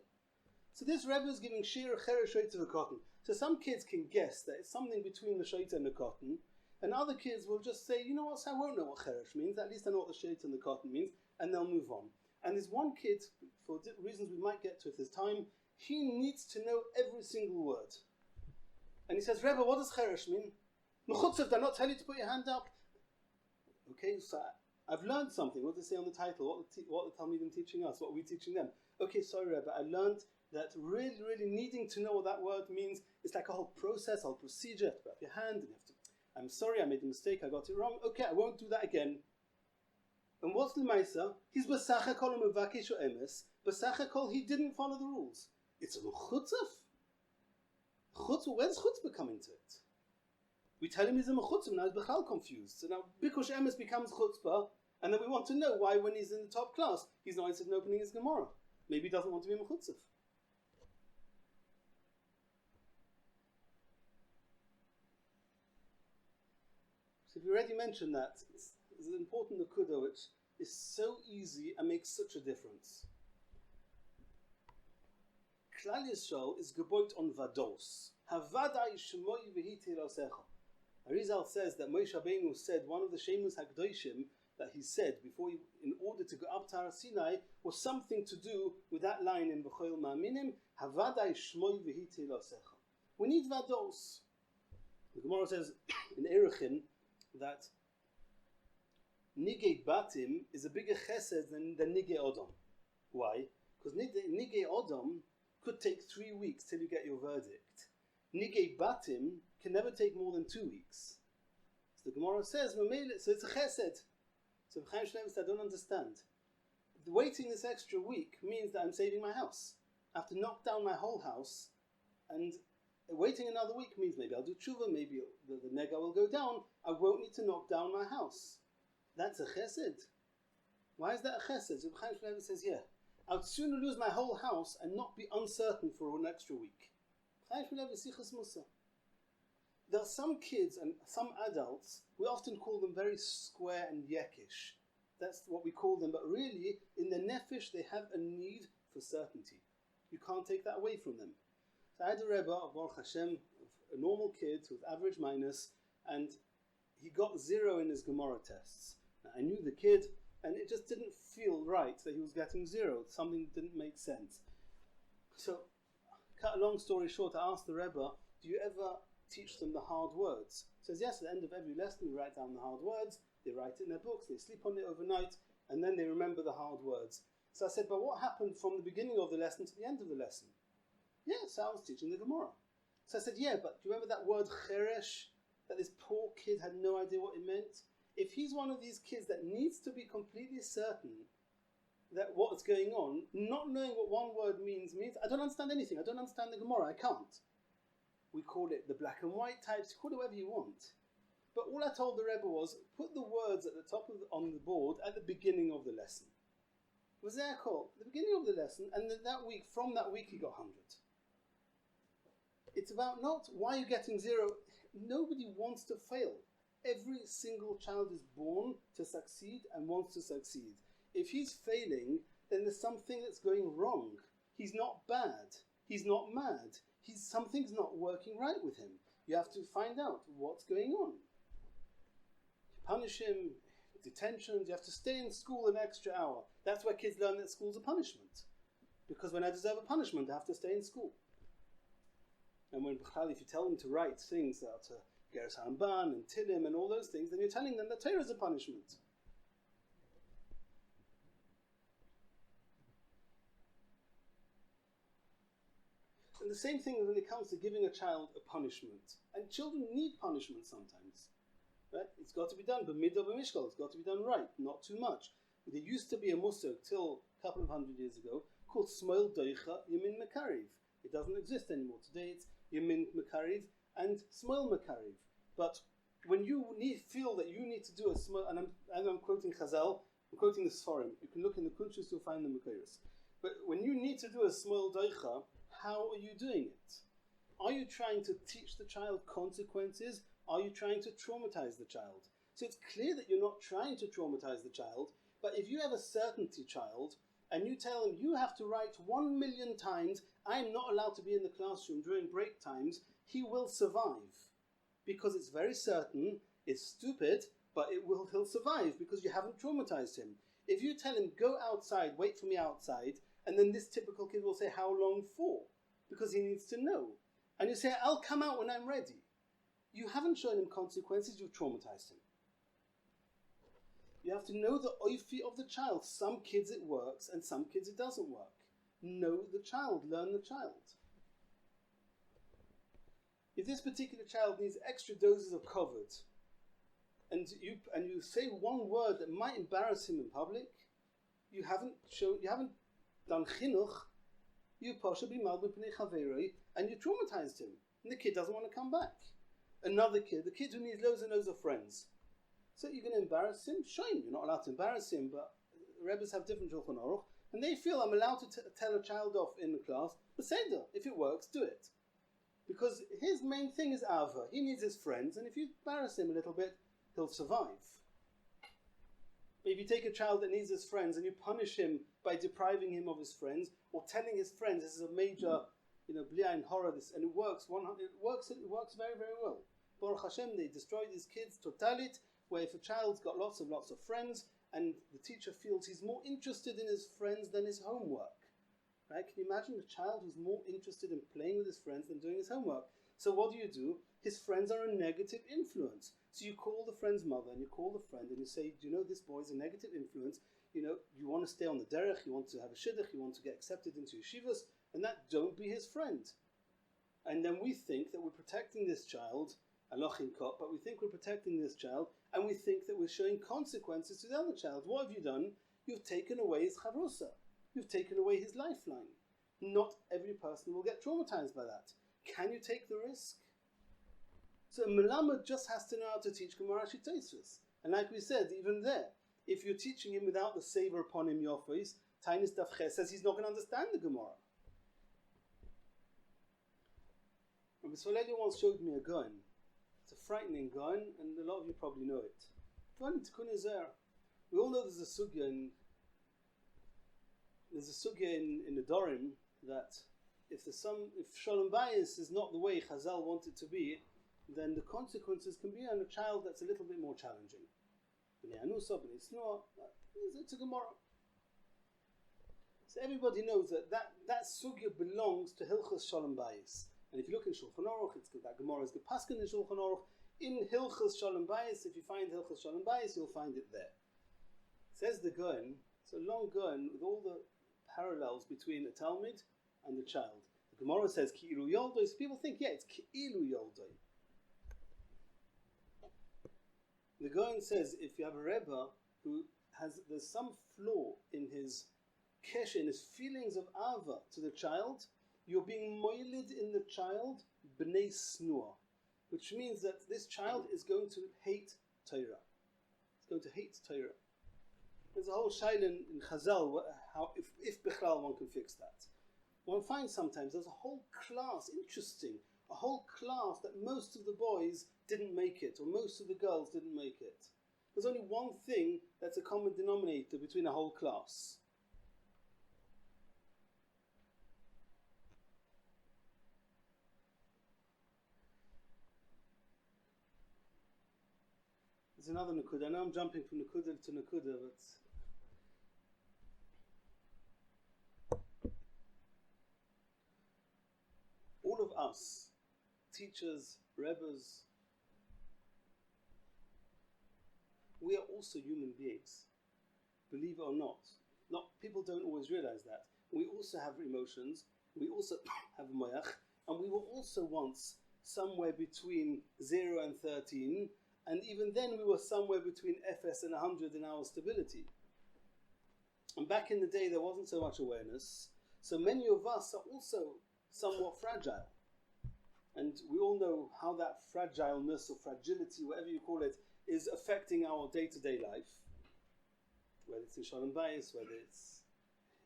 So this Rebbe is giving shir cheresh shoita v'cotton. So some kids can guess that it's something between the shoita and the cotton. And other kids will just say, you know what, so I won't know what cheresh means, at least I know what the shait and the cotton means, and they'll move on. And there's one kid, for reasons we might get to if there's time, he needs to know every single word. And he says, Rebbe, what does cheresh mean? Mechutzav, did I not tell you to put your hand up? Okay, so I've learned something. What does it say on the title? What the Talmidim teaching us? What are we teaching them? Okay, sorry Rebbe, I learned that really, really needing to know what that word means, it's like a whole process, a whole procedure. You have to put up your hand, and you have to I'm sorry, I made a mistake, I got it wrong. Okay, I won't do that again. And what's the Maisa? He's Basachakol and Mavakish or Emes. Basachakol, he didn't follow the rules. It's a chutzaf. Where's chutzpah come into it? We tell him he's a mechutzah, now he's bechal confused. So now Bikush Emes becomes chutzpah, and then we want to know why when he's in the top class, he's not interested in opening his Gemara. Maybe he doesn't want to be a mechutzah. So we already mentioned that. It's an important nakuda which is so easy and makes such a difference. Klal Yisrael is geboit on vados. Havadai shemoi v'hiti losecha. Arizal says that Moshe Rabbeinu said one of the Shemus HaKadoshim that he said before in order to go up to Har Sinai was something to do with that line in B'choil Ma'aminim, Havadai shemoi v'hiti losecha. We need vados. The Gemara says in Erechin that Nigei Batim is a bigger chesed than Nigei Odom. Why? Because Nigei Odom could take 3 weeks till you get your verdict. Nigei Batim can never take more than 2 weeks. So the Gemara says, so it's a chesed. So Chaim Shnevis, I don't understand. Waiting this extra week means that I'm saving my house. I have to knock down my whole house, and waiting another week means maybe I'll do tshuva, maybe the nega will go down. I won't need to knock down my house. That's a chesed. Why is that a chesed? So Chaim Shnevis says, yeah, I'd sooner lose my whole house and not be uncertain for an extra week. Chaim Shnevis sichas musa. There are some kids and some adults, we often call them very square and yekish. That's what we call them, but really, in their nefesh, they have a need for certainty. You can't take that away from them. So I had a Rebbe of Baruch Hashem, a normal kid with average minus, and he got 0 in his Gemara tests. Now, I knew the kid, and it just didn't feel right that he was getting 0. Something didn't make sense. So cut a long story short, I asked the Rebbe, do you ever teach them the hard words? He says, yes, at the end of every lesson we write down the hard words, they write it in their books, they sleep on it overnight, and then they remember the hard words. So I said, but what happened from the beginning of the lesson to the end of the lesson? Yes, I was teaching the Gemara. So I said, yeah, but do you remember that word cheresh, that this poor kid had no idea what it meant? If he's one of these kids that needs to be completely certain that what's going on, not knowing what one word means, I don't understand anything, I don't understand the Gemara, I can't. We call it the black and white types, call it whatever you want. But all I told the Rebbe was, put the words at the top on the board at the beginning of the lesson. It was their call, at the beginning of the lesson, and then from that week he got 100. It's about not why you're getting 0. Nobody wants to fail. Every single child is born to succeed and wants to succeed. If he's failing, then there's something that's going wrong. He's not bad. He's not mad. Something's not working right with him. You have to find out what's going on. Punish him, detentions, you have to stay in school an extra hour. That's why kids learn that school's a punishment. Because when I deserve a punishment, I have to stay in school. And if you tell them to write things that Geras Haramban and Tilim and all those things, then you're telling them that Torah is a punishment. And the same thing when it comes to giving a child a punishment. And children need punishment sometimes. Right? It's got to be done, b'midah b'mishkal, it's got to be done right, not too much. There used to be a musar till a couple of hundred years ago called Smoil Doicha Yamin Mekariv. It doesn't exist anymore. Today it's Yamin Mekariv and Smoil Mekariv. But when you feel that you need to do a Smoil, and I'm quoting Chazal, I'm quoting the Sforim, you can look in the Kunshus, you'll find the Mekairos. But when you need to do a Smoil Doicha, how are you doing it? Are you trying to teach the child consequences? Are you trying to traumatize the child? So it's clear that you're not trying to traumatize the child, but if you have a certainty child, and you tell him you have to write 1,000,000 times, I'm not allowed to be in the classroom during break times, he will survive. Because it's very certain, it's stupid, but he'll survive because you haven't traumatized him. If you tell him, go outside, wait for me outside, and then this typical kid will say, how long for? Because he needs to know. And you say, I'll come out when I'm ready. You haven't shown him consequences, you've traumatized him. You have to know the oifi of the child. Some kids it works, and some kids it doesn't work. Know the child, learn the child. If this particular child needs extra doses of kavod, and you say one word that might embarrass him in public, you haven't done chinuch, you pasha b'mal b'pnei chaveroi, and you traumatized him, and the kid doesn't want to come back. Another kid, the kid who needs loads and loads of friends. So you're going to embarrass him? Shame, you're not allowed to embarrass him, but Rebbes have different Shulchan Aruch, and they feel I'm allowed to tell a child off in the class, but Seder, if it works, do it. Because his main thing is Ava. He needs his friends, and if you embarrass him a little bit, he'll survive. But if you take a child that needs his friends and you punish him by depriving him of his friends, or telling his friends this is a major, blia and horror, and it works very, very well. Baruch Hashem, they destroy these kids totalit, where if a child's got lots of friends, and the teacher feels he's more interested in his friends than his homework. Right? Can you imagine a child who's more interested in playing with his friends than doing his homework? So what do? His friends are a negative influence. So you call the friend's mother and you call the friend and you say, do you know this boy is a negative influence? You want to stay on the derech, you want to have a shidduch, you want to get accepted into yeshivas, and that don't be his friend. And then we think that we're protecting this child, alochin kot, but we think we're protecting this child, and we think that we're showing consequences to the other child. What have you done? You've taken away his chavrusa. You've taken away his lifeline. Not every person will get traumatized by that. Can you take the risk? So a melamed just has to know how to teach Gemara Shitosvus. And like we said, even there, if you're teaching him without the savor upon him Yofis, Tainis Davche says he's not going to understand the Gemara. Rabbi Soleli once showed me a gun. It's a frightening gun, and a lot of you probably know it. We all know there's a sugya in the Dorim that if Shalom Bayis is not the way Chazal want it to be, then the consequences can be on a child that's a little bit more challenging. It's a Gemara. So everybody knows that sugya belongs to Hilchos Shalom Bayis. And if you look in Shulchan Aruch, it's that Gemara is gepasken in Shulchan Aruch. In Hilchos Shalom Bayis, if you find Hilchos Shalom Bayis, you'll find it there. Says the Gaon, it's a long Gaon with all the parallels between a Talmud and the child. The Gemara says Ki'ilu Yoldoi, so people think, yeah, it's Ki'ilu Yoldoi. The Gaon says if you have a Rebbe who there's some flaw in his kesh, in his feelings of Ava to the child, you're being moiled in the child b'nei snua, which means that this child is going to hate Torah. It's going to hate Torah. There's a whole shaila in Chazal how if Bichlal one can fix that. One finds sometimes there's a whole class, interesting, a whole class that most of the boys didn't make it, or most of the girls didn't make it. There's only one thing that's a common denominator between a whole class. There's another Nakuda. I know I'm jumping from Nakuda to Nakuda, but all of us, teachers, rebbes, we are also human beings, believe it or not. People don't always realize that. We also have emotions, we also have a moyach, and we were also once somewhere between 0 and 13, and even then we were somewhere between Efes and 100 in our stability. And back in the day there wasn't so much awareness, so many of us are also somewhat fragile. And we all know how that fragileness or fragility, whatever you call it, is affecting our day-to-day life. Whether it's in Shalom Bayis, whether it's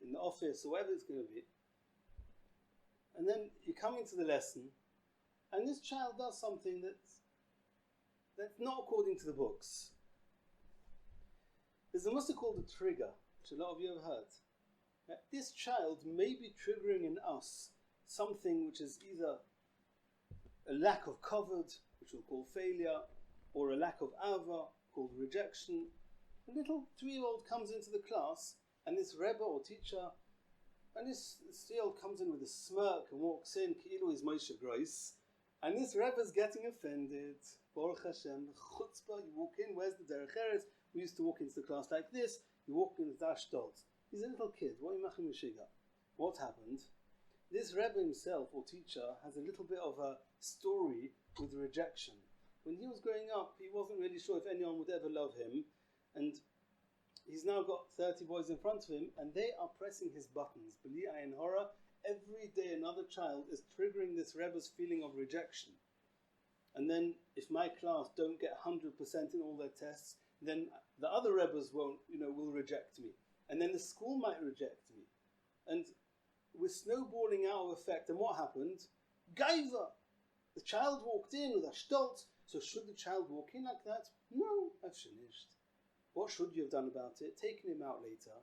in the office, or whatever it's going to be. And then you come into the lesson, and this child does something that's not according to the books. There's a muster called a trigger, which a lot of you have heard. Now, this child may be triggering in us something which is either a lack of kavod, which we'll call failure, or a lack of ava, called rejection. A little 3-year-old comes into the class, and this Rebbe or teacher, and this 3-year-old comes in with a smirk and walks in, Ki'ilu is Moshe Grois, and this Rebbe's getting offended. Baruch Hashem, chutzpah, you walk in, where's the derech eretz? We used to walk into the class like this, you walk in with Dash Stoltz. He's a little kid, what are you machim yeshiga? What happened? This Rebbe himself, or teacher, has a little bit of a story with rejection. When he was growing up, he wasn't really sure if anyone would ever love him, and he's now got 30 boys in front of him, and they are pressing his buttons. B'li ayin hara, every day another child is triggering this Rebbe's feeling of rejection. And then, if my class don't get 100% in all their tests, then the other Rebbes will reject me. And then the school might reject me. And we're snowballing out of effect. And what happened? Gaiva! The child walked in with a stoltz. So should the child walk in like that? No, I've finished. What should you have done about it? Taken him out later.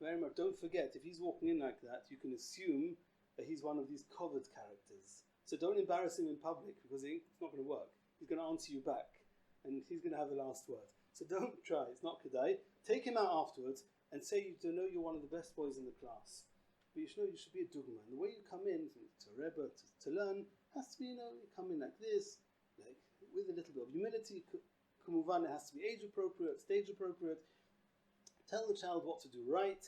Very much. Don't forget, if he's walking in like that, you can assume that he's one of these covered characters. So don't embarrass him in public, because it's not going to work. He's going to answer you back, and he's going to have the last word. So don't try. It's not kedai. Take him out afterwards and say you know you're one of the best boys in the class. But you should know you should be a dugma. And the way you come in to Rebbe, to learn, has to be, you come in like this, like with a little bit of humility. Kumuvan, it has to be age appropriate, stage appropriate. Tell the child what to do right,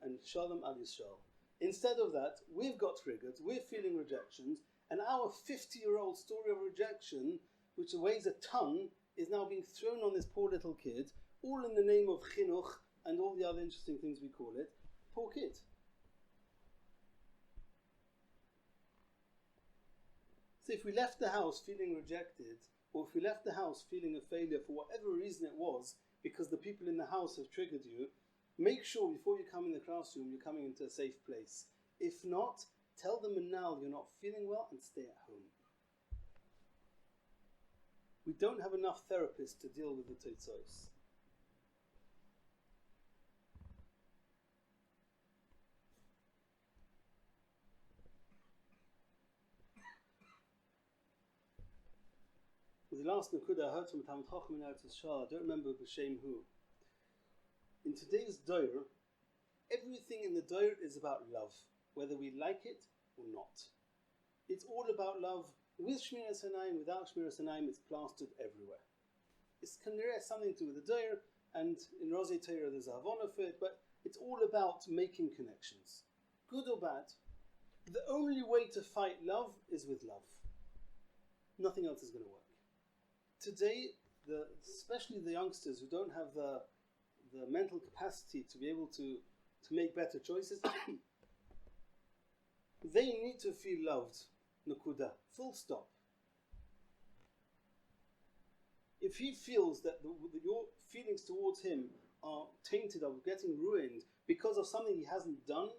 and shalom al yisrael. Instead of that, we've got triggered, we're feeling rejections, and our 50-year-old story of rejection, which weighs a ton, is now being thrown on this poor little kid, all in the name of chinuch and all the other interesting things we call it. Poor kid. So if we left the house feeling rejected, or if we left the house feeling a failure for whatever reason it was, because the people in the house have triggered you, make sure before you come in the classroom you're coming into a safe place. If not, tell the manal you're not feeling well and stay at home. We don't have enough therapists to deal with the teitzos. The last nakuda I heard from Talmud Chacham in Eretz Yisrael, I don't remember b'shem who. In today's doyer, everything in the Torah is about love, whether we like it or not. It's all about love. With Shmiras Hanayim, without Shmiras Hanayim, it's plastered everywhere. It's something to do with the Torah, and in Rosé Torah there's a Havana for it, but it's all about making connections. Good or bad. The only way to fight love is with love. Nothing else is going to work. Today, especially the youngsters who don't have the mental capacity to be able to make better choices, they need to feel loved. Nakuda. Full stop. If he feels that your feelings towards him are tainted or getting ruined because of something he hasn't done,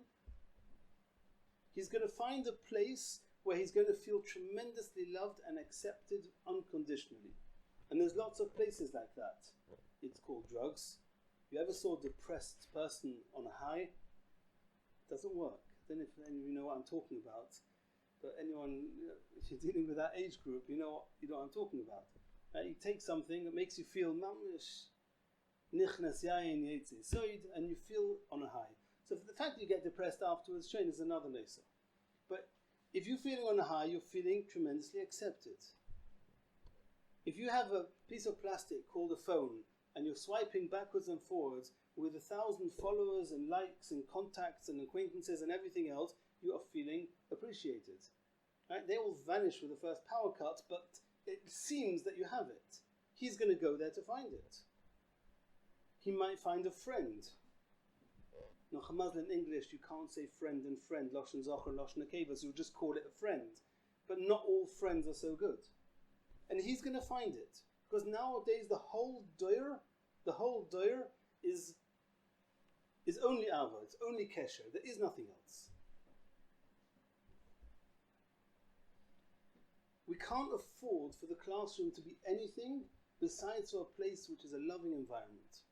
he's going to find a place where he's going to feel tremendously loved and accepted unconditionally. And there's lots of places like that. It's called drugs. You ever saw a depressed person on a high? It doesn't work. I don't know if any of you know what I'm talking about. But anyone, if you're dealing with that age group, you know what I'm talking about. You take something that makes you feel mamish, nichnas yayin yetzi soid, and you feel on a high. So for the fact that you get depressed afterwards, Shane, is another nesa. But if you're feeling on a high, you're feeling tremendously accepted. If you have a piece of plastic called a phone, and you're swiping backwards and forwards with 1,000 followers and likes and contacts and acquaintances and everything else, you are feeling appreciated. Right? They all vanish with the first power cut, but it seems that you have it. He's going to go there to find it. He might find a friend. No, Muslim English, you can't say friend and friend, Lashon Zachar, Lashon Nekeva, so you just call it a friend. But not all friends are so good. And he's going to find it. Because nowadays the whole doyer is only Ava, it's only Kesher, there is nothing else. We can't afford for the classroom to be anything besides a place which is a loving environment.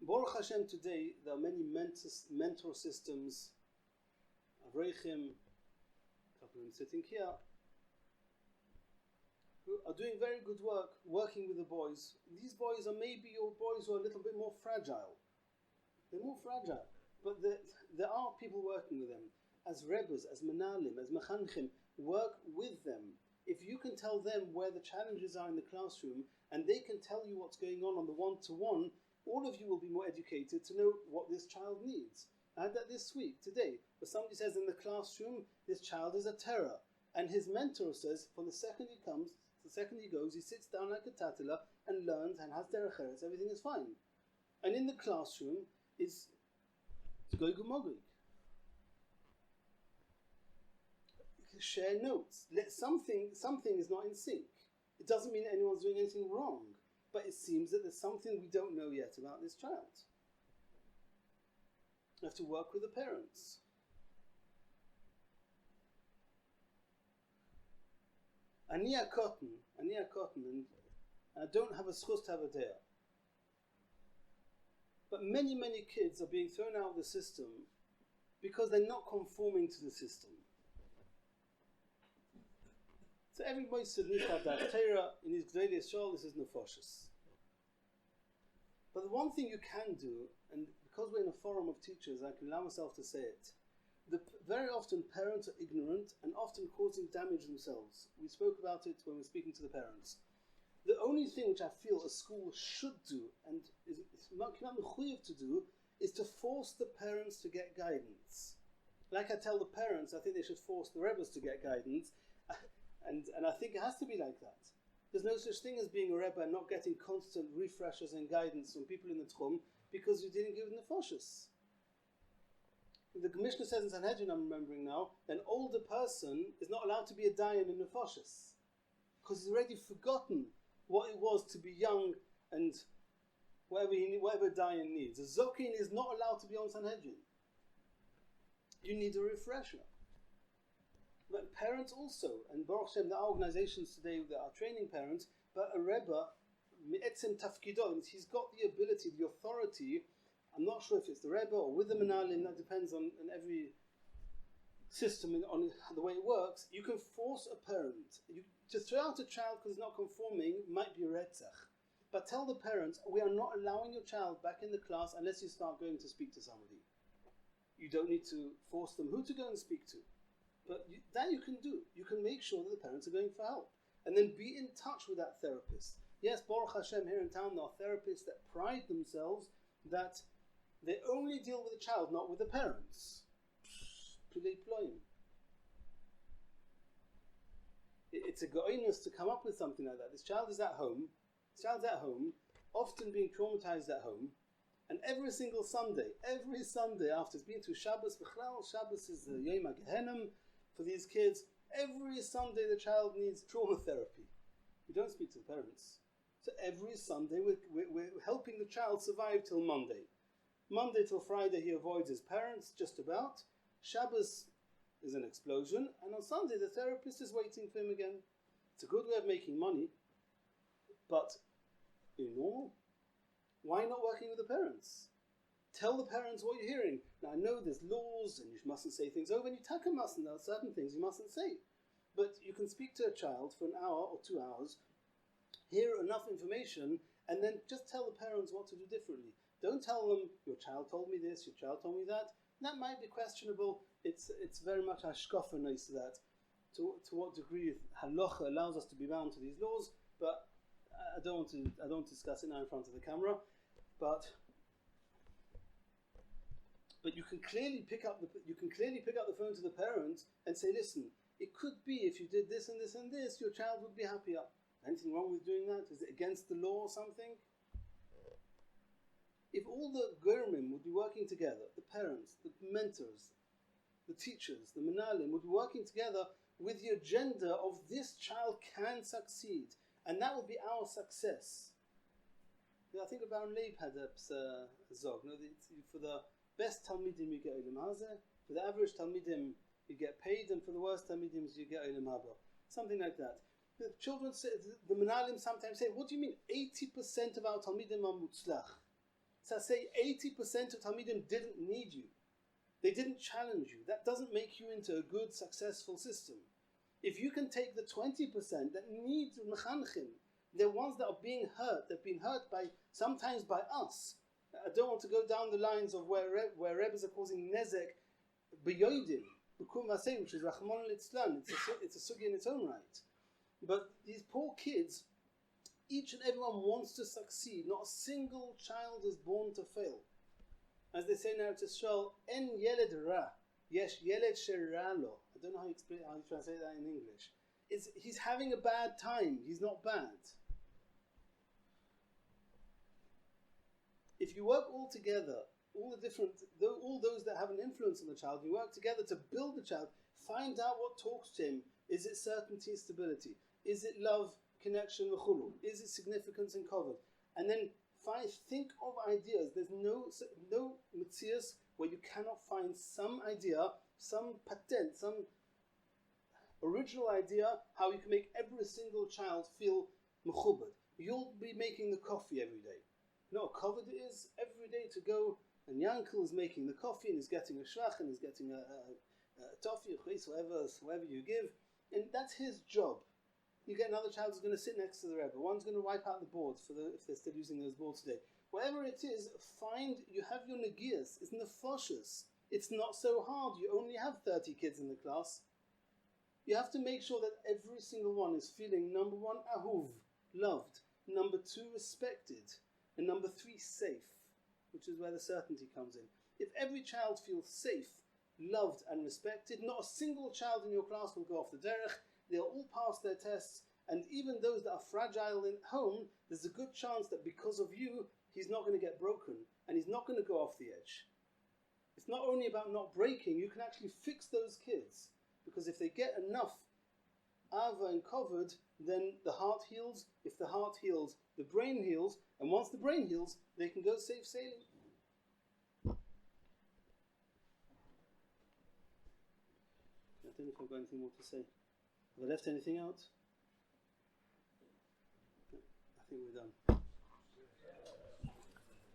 Baruch Hashem, today there are many mentor systems, Avreichim, a couple of them sitting here, who are doing very good work, working with the boys. These boys are maybe your boys who are a little bit more fragile. They're more fragile. But there are people working with them. As Rebbes, as Menalim, as Mechanchim, work with them. If you can tell them where the challenges are in the classroom, and they can tell you what's going on the one-to-one, all of you will be more educated to know what this child needs. I had that this week, today, where somebody says in the classroom, this child is a terror. And his mentor says, from the second he comes, the second he goes, he sits down like a tatila and learns and has derech eretz, everything is fine. And in the classroom is goy-gumogig. Share notes. Something is not in sync. It doesn't mean anyone's doing anything wrong, but it seems that there's something we don't know yet about this child. We have to work with the parents. Ania cotton, and I don't have a schus to have a dea. But many kids are being thrown out of the system because they're not conforming to the system. So everybody should have that Torah in his Gdei Yisrael, this is nefashos. But the one thing you can do, and because we're in a forum of teachers, I can allow myself to say it, very often parents are ignorant and often causing damage themselves. We spoke about it when we were speaking to the parents. The only thing which I feel a school should do, and is mechuyev to do, is to force the parents to get guidance. Like I tell the parents, I think they should force the Rebbes to get guidance, and I think it has to be like that. There's no such thing as being a Rebbe and not getting constant refreshers and guidance from people in the Tchum because you didn't give them the nefashos. The Mishnah says in Sanhedrin, I'm remembering now, an older person is not allowed to be a dayan in nefashos because he's already forgotten what it was to be young and whatever dayan needs. A zokin is not allowed to be on Sanhedrin. You need a refresher. But parents also, and Baruch Hashem, there are organizations today that are training parents, but a Rebbe, mi'etzem tafkido, he's got the ability, the authority. I'm not sure if it's the Rebbe or with the Menalim, that depends on every system and on the way it works. You can force a parent. To throw out a child because it's not conforming might be a retzach. But tell the parents, we are not allowing your child back in the class unless you start going to speak to somebody. You don't need to force them who to go and speak to. But that you can do. You can make sure that the parents are going for help. And then be in touch with that therapist. Yes, Baruch Hashem, here in town there are therapists that pride themselves that they only deal with the child, not with the parents. It's a goinus to come up with something like that. This child is at home. This child's at home, often being traumatized at home. And every single Sunday after it's been to Shabbos, Shabbos is the Yom HaGehenim for these kids. Every Sunday the child needs trauma therapy. We don't speak to the parents. So every Sunday we're helping the child survive till Monday. Monday till Friday he avoids his parents just about. Shabbos is an explosion, and on Sunday the therapist is waiting for him again. It's a good way of making money, but in normal, why not working with the parents? Tell the parents what you're hearing. Now I know there's laws and you mustn't say things over, and you taka mustn't, there are certain things you mustn't say. But you can speak to a child for an hour or 2 hours, hear enough information, and then just tell the parents what to do differently. Don't tell them, your child told me this, your child told me that. That might be questionable. It's very much hashkafa nice to that. To what degree halacha allows us to be bound to these laws, but I don't want to discuss it now in front of the camera. But you can clearly pick up the phone to the parents and say, listen, it could be if you did this and this and this, your child would be happier. Anything wrong with doing that? Is it against the law or something? If all the gurmim would be working together, the parents, the mentors, the teachers, the menalim would be working together with the agenda of this child can succeed, and that would be our success. I think Baron Leib had a zog. For the best talmidim you get olam hazeh, for the average talmidim you get paid, and for the worst talmidim you get olam haba. Something like that. The children say, the menalim sometimes say, what do you mean 80% of our talmidim are mutzlach? So I say 80% of talmidim didn't need you. They didn't challenge you. That doesn't make you into a good, successful system. If you can take the 20% that need mechanchim, they're ones that are being hurt. They've been hurt sometimes by us. I don't want to go down the lines of where Rebbes are causing nezek b'yodim, b'kum v'asei, which is Rahman al-Itzlan. It's a sugi in its own right. But these poor kids, each and everyone wants to succeed. Not a single child is born to fail. As they say now to Israel, en yeled ra, yesh yeled sheralo. I don't know how you translate that in English. He's having a bad time. He's not bad. If you work all together, all those that have an influence on the child, you work together to build the child, find out what talks to him. Is it certainty, stability? Is it love, connection, v'chulu? Is it significance and cover? And then think of ideas. There's no mitzias where you cannot find some idea, some patent, some original idea how you can make every single child feel mechubad. You'll be making the coffee every day. You know what covered is? Every day to go, and Yankel is making the coffee and he's getting a shach and he's getting a toffee, whatever you give, and that's his job. You get another child who's going to sit next to the Rebbe. One's going to wipe out the boards if they're still using those boards today. Whatever it is, you have your negias. It's nefoshes. It's not so hard. You only have 30 kids in the class. You have to make sure that every single one is feeling, number one, ahuv, loved. Number two, respected. And number three, safe, which is where the certainty comes in. If every child feels safe, loved and respected, not a single child in your class will go off the derech. They'll all pass their tests, and even those that are fragile in home, there's a good chance that because of you, he's not going to get broken, and he's not going to go off the edge. It's not only about not breaking, you can actually fix those kids, because if they get enough ava and covered, then the heart heals. If the heart heals, the brain heals, and once the brain heals, they can go safe sailing. I don't know if I've got anything more to say. Have I left anything out? I think we're done.